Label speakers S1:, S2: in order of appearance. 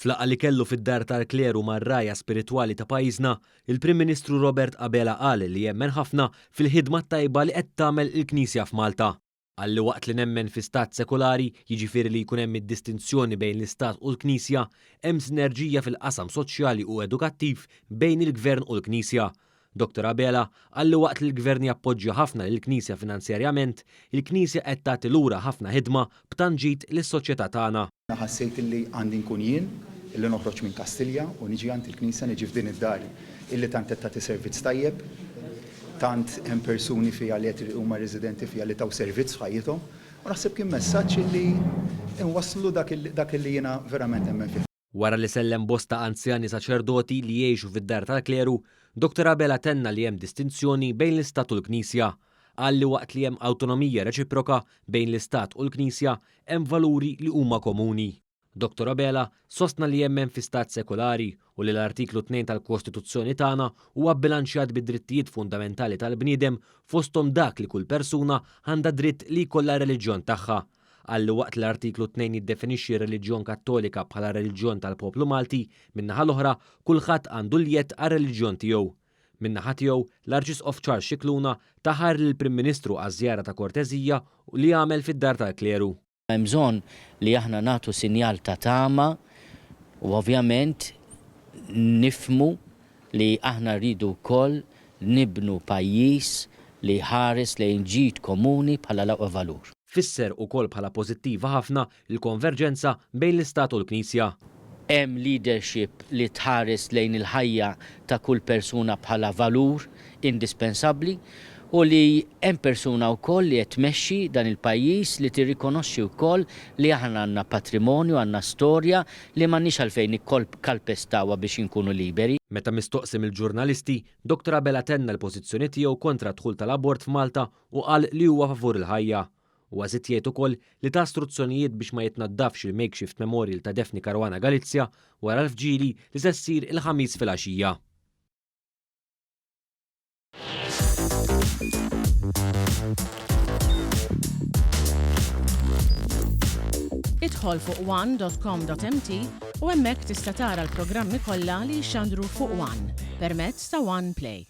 S1: F'laqgħa li kellu fid-dar tal-kleru mar-rajja spiritwali ta' pajjiżna, il-Prim Ministru Robert Abela qal li jemmen ħafna fil-ħidma tajba li qed tagħmel il-Knisja f'Malta. Għalli waqt li nemmen fi stat sekolari, jiġifieri li jkun hemm id-distinzjoni bejn l-Istat u l-Knisja, hemm sinerġija fil-qasam soċjali u edukattiv bejn il-Gvern u l-Knisja. Dr. Abela għalli waqt li l-Gvern jappoġġja ħafna lill-Knisja finanzjarjament, il-Knisja qed tagħti lura ħafna ħidma b'tanġid lis-soċjetà tagħna.
S2: Ħassejt illi għandi nkun jien illi noħroġ minn Kastilja u niġi għand il-Knisja niġi f'din id-dar illi tant qed tagħti servizz tajjeb, tant hemm persuni fiha li qed huma residenti fiha li taw servizz f'ħajjithom u naħseb kien messaġġ illi inwasslu dak illi jiena verament hemmen fih.
S1: Wara li sellem bosta anzjani saċerdoti li jgħixu fid-dar tal-kleru, Dr. Abela tenna li hemm distinzjoni bejn l-Istat u l-Knisja. Qal li waqt li hemm awtonomija reċiproka bejn l-Istat u l-Knisja hemm valuri li huma komuni. Dr. Abela sostna li jemmen fi stat sekolari u li l-artiklu 2 tal-Kostituzzjoni tagħna huwa bbilanċjat bid-drittijiet fundamentali tal-bniedem fosthom dak li kull persuna għandha dritt li jkollha reliġjon tagħha. Għalli waqt l-artiklu 2 jiddefinixxi r-reliġjon Kattolika bħala reliġjon tal-poplu Malti, min-naħa l-oħra kulħadd għandu l-jett għar-reliġjon tiegħu. Min-naħa tiegħu l-Arċisqof Charles Scicluna taħar lill-Prim Ministru għaż-żjara ta' korteżija li għamel fid-dar tal-kleru.
S3: Hemm bżonn li aħna nagħtu sinjal ta' tama u ovvjament nifmu li aħna rridu wkoll nibnu pajjiż li ħares lejn ġid komuni bħala l-aqwa valur.
S1: Fisser ukoll bħala pożittiva ħafna il-konverġenza bejn l-Istat u l-Knisja.
S3: Hemm leadership li tħares lejn il-ħajja ta' kull persuna bħala valur indispensabbli u li hemm persuna wkoll li qed tmexxi dan il-pajjiż li tirrikonoxxi wkoll li aħna għandna patrimonju, għandna storja li m'għandniex għalfejn nikkalpestawha biex inkunu liberi.
S1: Meta mistoqsim il-ġurnalisti, Dr. Abela tenna l-pożizzjoni tiegħu kontra dħul tal-abort f'Malta u qal li huwa favur il-ħajja. U għazit jgħid ukoll li ta' struzzjonijiet biex ma jitnaddafx il-makeshift memorial ta' Defni Caruana Galizja wara l-fġieli li se ssir il-ħamis fil-għaxija.
S4: Idħol fuq one.com.mt u hemmhekk tista' tara l-programmi kollha li jxandru fuq One permezz ta' One Play.